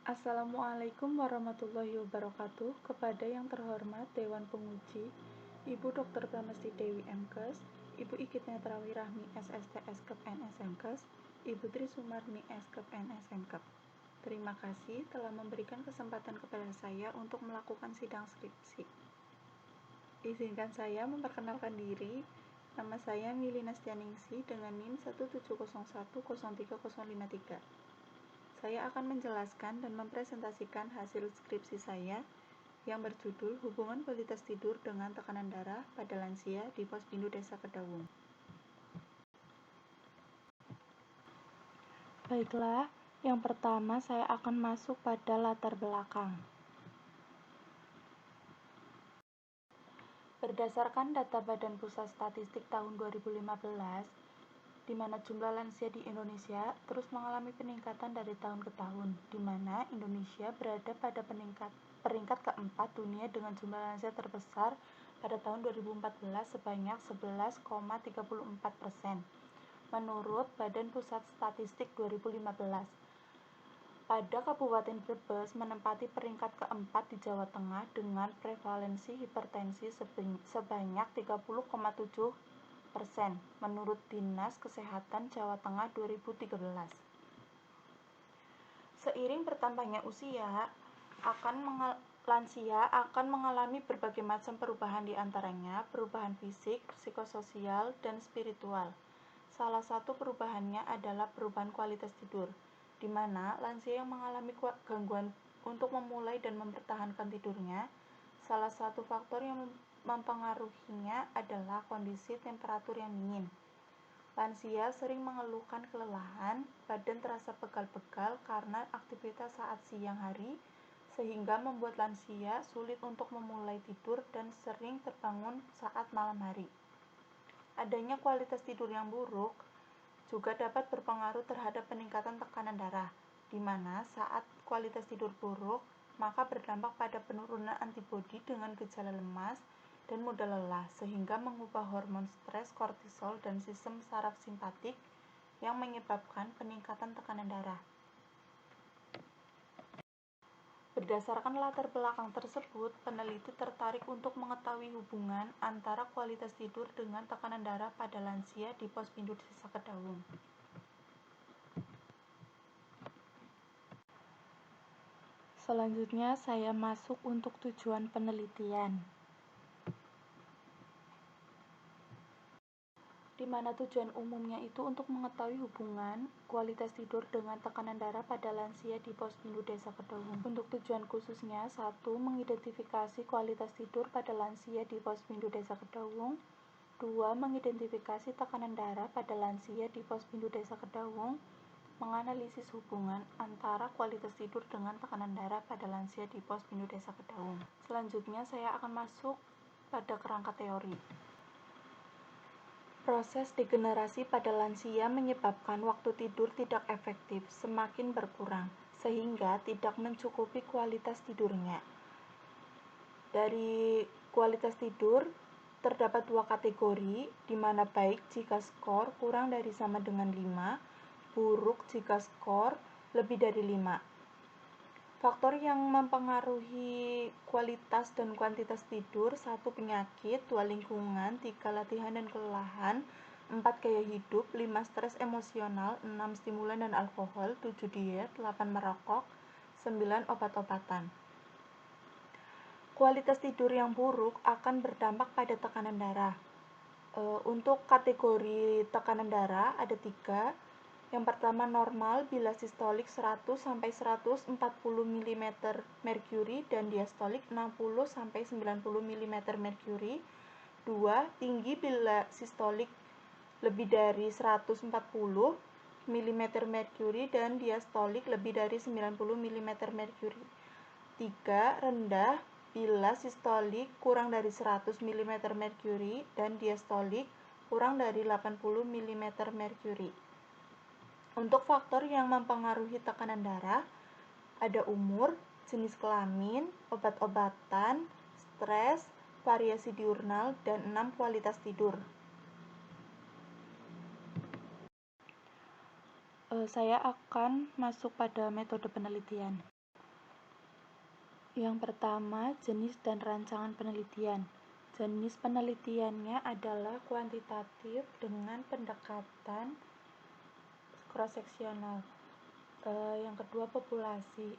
Assalamualaikum warahmatullahi wabarakatuh. Kepada yang terhormat Dewan Penguji, Ibu Dr. Pramesti Dewi MKes, Ibu Ikit Netrawi Rahmi SST Eskep NS MKes, Ibu Tri Sumarni Eskep NS MKep. Terima kasih telah memberikan kesempatan kepada saya untuk melakukan sidang skripsi. Izinkan saya memperkenalkan diri. Nama saya Mili Nastianingsi dengan NIM 170103053. Saya akan menjelaskan dan mempresentasikan hasil skripsi saya yang berjudul Hubungan Kualitas Tidur dengan Tekanan Darah pada Lansia di Pospindu Desa Kedawung. Baiklah, yang pertama saya akan masuk pada latar belakang. Berdasarkan data Badan Pusat Statistik tahun 2015, di mana jumlah lansia di Indonesia terus mengalami peningkatan dari tahun ke tahun, di mana Indonesia berada pada peringkat keempat dunia dengan jumlah lansia terbesar pada tahun 2014 sebanyak 11,34%, menurut Badan Pusat Statistik 2015. Pada Kabupaten Brebes menempati peringkat keempat di Jawa Tengah dengan prevalensi hipertensi sebanyak 30,7%, menurut Dinas Kesehatan Jawa Tengah 2013. Seiring bertambahnya usia, lansia akan mengalami berbagai macam perubahan, di antaranya perubahan fisik, psikososial, dan spiritual. Salah satu perubahannya adalah perubahan kualitas tidur, di mana lansia yang mengalami gangguan untuk memulai dan mempertahankan tidurnya. Salah satu faktor yang mempengaruhinya adalah kondisi temperatur yang dingin. Lansia sering mengeluhkan kelelahan, badan terasa pegal-pegal karena aktivitas saat siang hari, sehingga membuat lansia sulit untuk memulai tidur dan sering terbangun saat malam hari. Adanya kualitas tidur yang buruk juga dapat berpengaruh terhadap peningkatan tekanan darah, di mana saat kualitas tidur buruk, maka berdampak pada penurunan antibodi dengan gejala lemas dan mudah lelah, sehingga mengubah hormon stres, kortisol, dan sistem saraf simpatik yang menyebabkan peningkatan tekanan darah. Berdasarkan latar belakang tersebut, peneliti tertarik untuk mengetahui hubungan antara kualitas tidur dengan tekanan darah pada lansia di Pospindu Desa Kedawung. Selanjutnya saya masuk untuk tujuan penelitian, di mana tujuan umumnya itu untuk mengetahui hubungan kualitas tidur dengan tekanan darah pada lansia di Pospindu Desa Kedawung. Untuk tujuan khususnya, 1. Mengidentifikasi kualitas tidur pada lansia di Pospindu Desa Kedawung. 2. Mengidentifikasi tekanan darah pada lansia di Pospindu Desa Kedawung. Menganalisis hubungan antara kualitas tidur dengan tekanan darah pada lansia di Pospindu Desa Kedawung. Selanjutnya saya akan masuk pada kerangka teori. Proses degenerasi pada lansia menyebabkan waktu tidur tidak efektif, semakin berkurang, sehingga tidak mencukupi kualitas tidurnya. Dari kualitas tidur, terdapat dua kategori, di mana baik jika skor kurang dari sama dengan 5, buruk jika skor lebih dari 5. Faktor yang mempengaruhi kualitas dan kuantitas tidur: 1. Penyakit, 2. Lingkungan, 3. Latihan dan kelelahan, 4. Gaya hidup, 5. Stres emosional, 6. Stimulan dan alkohol, 7. Diet, 8. Merokok, 9. Obat-obatan. Kualitas tidur yang buruk akan berdampak pada tekanan darah. Untuk kategori tekanan darah ada 3. Yang pertama, normal bila sistolik 100 sampai 140 mm merkuri dan diastolik 60 sampai 90 mm merkuri. 2. Tinggi bila sistolik lebih dari 140 mm merkuri dan diastolik lebih dari 90 mm merkuri. 3. Rendah bila sistolik kurang dari 100 mm merkuri dan diastolik kurang dari 80 mm merkuri. Untuk faktor yang mempengaruhi tekanan darah, ada umur, jenis kelamin, obat-obatan, stres, variasi diurnal, dan 6. Kualitas tidur. Saya akan masuk pada metode penelitian. Yang pertama, jenis dan rancangan penelitian. Jenis penelitiannya adalah kuantitatif dengan pendekatan cross-seksional. Yang kedua, populasi,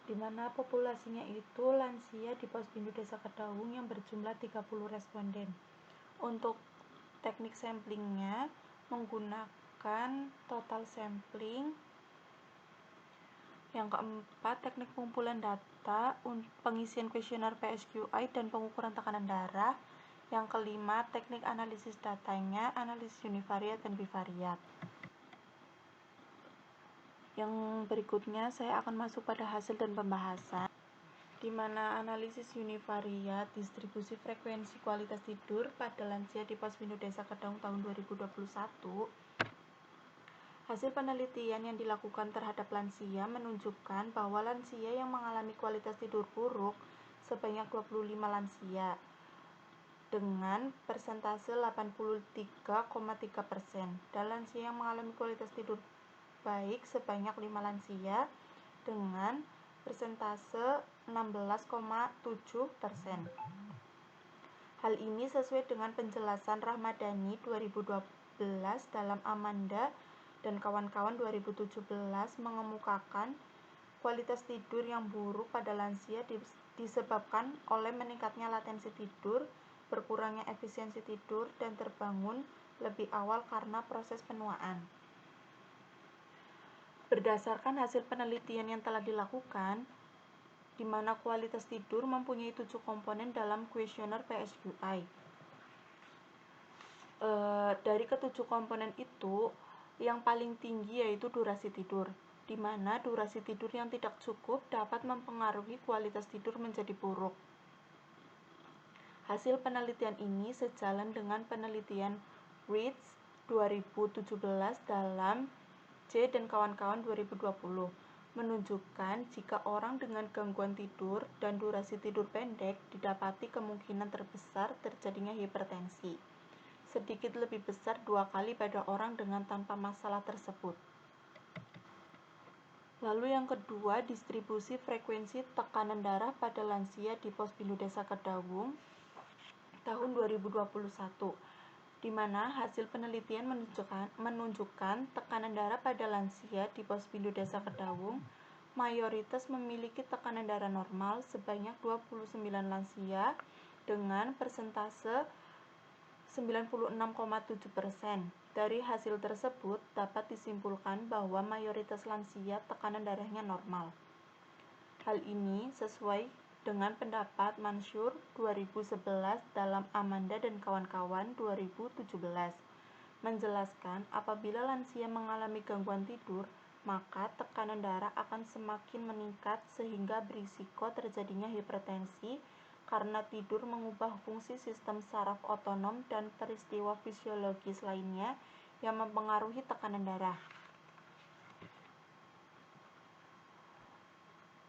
di mana populasinya itu lansia di Posbindu Desa Kedaung yang berjumlah 30 responden. Untuk teknik samplingnya menggunakan total sampling. Yang keempat, teknik pengumpulan data, pengisian kuesioner PSQI dan pengukuran tekanan darah. Yang kelima, teknik analisis datanya, analisis univariat dan bivariat. Yang berikutnya saya akan masuk pada hasil dan pembahasan, di mana analisis univariat distribusi frekuensi kualitas tidur pada lansia di Posbindu Desa Kedaung tahun 2021. Hasil penelitian yang dilakukan terhadap lansia menunjukkan bahwa lansia yang mengalami kualitas tidur buruk sebanyak 25 lansia dengan persentase 83,3%, dan lansia yang mengalami kualitas tidur baik sebanyak 5 lansia dengan persentase 16,7%. Hal ini sesuai dengan penjelasan Rahmadani 2012 dalam Amanda dan kawan-kawan 2017 mengemukakan kualitas tidur yang buruk pada lansia disebabkan oleh meningkatnya latensi tidur, berkurangnya efisiensi tidur, dan terbangun lebih awal karena proses penuaan. Berdasarkan hasil penelitian yang telah dilakukan, di mana kualitas tidur mempunyai 7 komponen dalam kuesioner PSQI. Dari ketujuh komponen itu, yang paling tinggi yaitu durasi tidur, di mana durasi tidur yang tidak cukup dapat mempengaruhi kualitas tidur menjadi buruk. Hasil penelitian ini sejalan dengan penelitian Reitz 2017 dalam J dan kawan-kawan 2020, menunjukkan jika orang dengan gangguan tidur dan durasi tidur pendek didapati kemungkinan terbesar terjadinya hipertensi, sedikit lebih besar 2 kali pada orang dengan tanpa masalah tersebut. Lalu yang kedua, distribusi frekuensi tekanan darah pada lansia di Posbindu Desa Kedaung tahun 2021, di mana hasil penelitian menunjukkan tekanan darah pada lansia di Posbindu Desa Kedaung mayoritas memiliki tekanan darah normal sebanyak 29 lansia dengan persentase 96,7%. Dari hasil tersebut dapat disimpulkan bahwa mayoritas lansia tekanan darahnya normal. Hal ini sesuai dengan pendapat Mansur 2011 dalam Amanda dan kawan-kawan 2017, menjelaskan apabila lansia mengalami gangguan tidur, maka tekanan darah akan semakin meningkat sehingga berisiko terjadinya hipertensi karena tidur mengubah fungsi sistem saraf otonom dan peristiwa fisiologis lainnya yang mempengaruhi tekanan darah.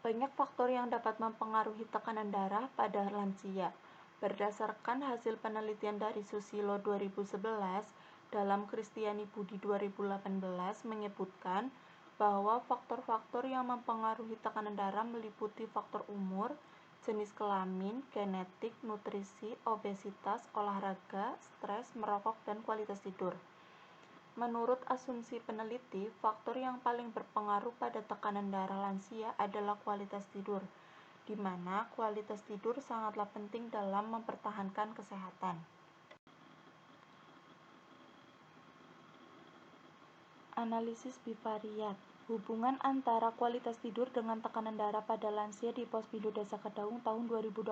Banyak faktor yang dapat mempengaruhi tekanan darah pada lansia. Berdasarkan hasil penelitian dari Susilo 2011 dalam Kristiani Budi 2018 menyebutkan bahwa faktor-faktor yang mempengaruhi tekanan darah meliputi faktor umur, jenis kelamin, genetik, nutrisi, obesitas, olahraga, stres, merokok, dan kualitas tidur. Menurut asumsi peneliti, faktor yang paling berpengaruh pada tekanan darah lansia adalah kualitas tidur, di mana kualitas tidur sangatlah penting dalam mempertahankan kesehatan. Analisis bivariat. Hubungan antara kualitas tidur dengan tekanan darah pada lansia di Posbindu Desa Kedaung tahun 2021.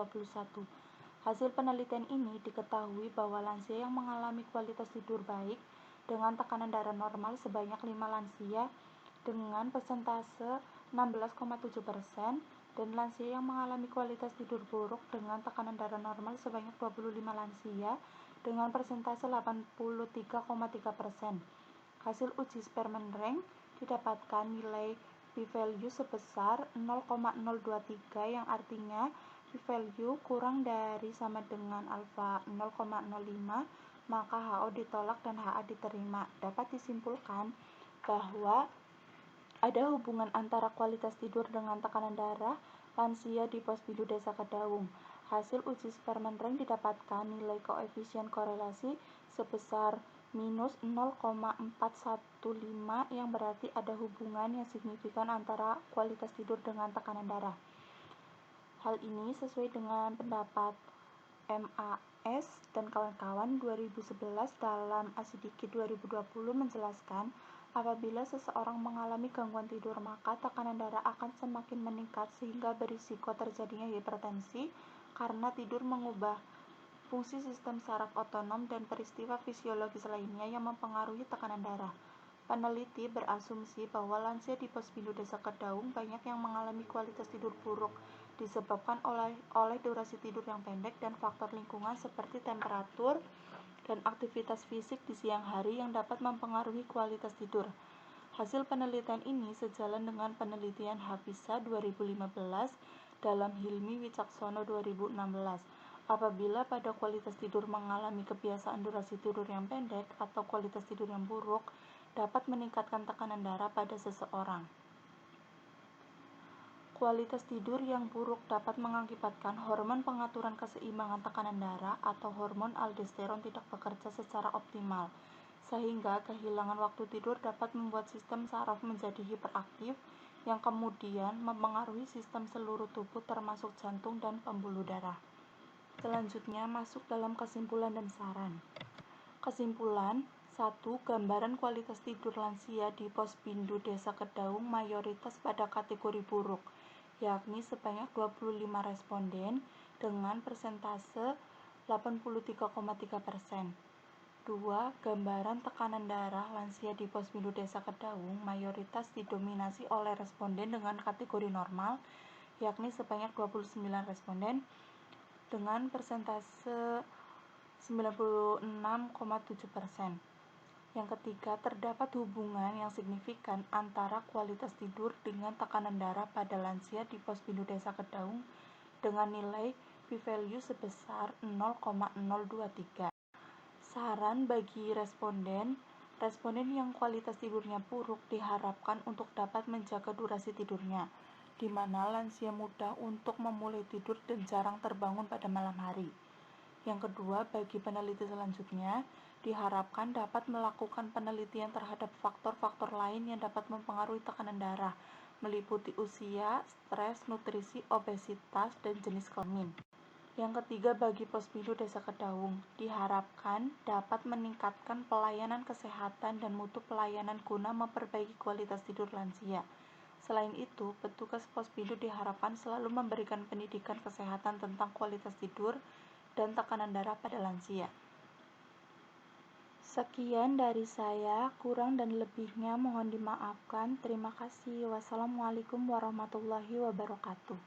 Hasil penelitian ini diketahui bahwa lansia yang mengalami kualitas tidur baik dengan tekanan darah normal sebanyak 5 lansia dengan persentase 16,7%, dan lansia yang mengalami kualitas tidur buruk dengan tekanan darah normal sebanyak 25 lansia dengan persentase 83,3%. Hasil uji Spearman-Rank didapatkan nilai p-value sebesar 0,023 yang artinya p-value kurang dari sama dengan alfa 0,05, maka HO ditolak dan HA diterima. Dapat disimpulkan bahwa Ada hubungan antara kualitas tidur dengan tekanan darah lansia di Posbindu Desa Kedaung. Hasil uji Spermenring didapatkan nilai koefisien korelasi sebesar minus 0,415 yang berarti ada hubungan yang signifikan antara kualitas tidur dengan tekanan darah. Hal ini sesuai dengan pendapat MAS dan kawan-kawan 2011 dalam Asidiki 2020 menjelaskan apabila seseorang mengalami gangguan tidur maka tekanan darah akan semakin meningkat sehingga berisiko terjadinya hipertensi karena tidur mengubah fungsi sistem saraf otonom dan peristiwa fisiologis lainnya yang mempengaruhi tekanan darah. Peneliti berasumsi bahwa lansia di Posbindu Desa Kedaung banyak yang mengalami kualitas tidur buruk disebabkan oleh durasi tidur yang pendek dan faktor lingkungan seperti temperatur dan aktivitas fisik di siang hari yang dapat mempengaruhi kualitas tidur. Hasil penelitian ini sejalan dengan penelitian Hafisa 2015 dalam Hilmi Wicaksono 2016. Apabila pada kualitas tidur mengalami kebiasaan durasi tidur yang pendek atau kualitas tidur yang buruk, dapat meningkatkan tekanan darah pada seseorang. Kualitas tidur yang buruk dapat mengakibatkan hormon pengaturan keseimbangan tekanan darah atau hormon aldosteron tidak bekerja secara optimal, sehingga kehilangan waktu tidur dapat membuat sistem saraf menjadi hiperaktif yang kemudian mempengaruhi sistem seluruh tubuh termasuk jantung dan pembuluh darah. Selanjutnya masuk dalam kesimpulan dan saran. Kesimpulan 1. Gambaran kualitas tidur lansia di Posbindu Desa Kedaung mayoritas pada kategori buruk, yakni sebanyak 25 responden dengan persentase 83,3%. 2. Gambaran tekanan darah lansia di Posbindu Desa Kedaung mayoritas didominasi oleh responden dengan kategori normal, yakni sebanyak 29 responden dengan persentase 96,7%. Yang ketiga, terdapat hubungan yang signifikan antara kualitas tidur dengan tekanan darah pada lansia di Posbindu Desa Kedaung dengan nilai p-value sebesar 0,023. Saran bagi responden yang kualitas tidurnya buruk diharapkan untuk dapat menjaga durasi tidurnya, di mana lansia mudah untuk memulai tidur dan jarang terbangun pada malam hari. Yang kedua, bagi peneliti selanjutnya, diharapkan dapat melakukan penelitian terhadap faktor-faktor lain yang dapat mempengaruhi tekanan darah, meliputi usia, stres, nutrisi, obesitas, dan jenis kelamin. Yang ketiga, bagi Posbindu Desa Kedaung, diharapkan dapat meningkatkan pelayanan kesehatan dan mutu pelayanan guna memperbaiki kualitas tidur lansia. Selain itu, petugas Posbindu diharapkan selalu memberikan pendidikan kesehatan tentang kualitas tidur dan tekanan darah pada lansia. Sekian dari saya, kurang dan lebihnya mohon dimaafkan. Terima kasih. Wassalamualaikum warahmatullahi wabarakatuh.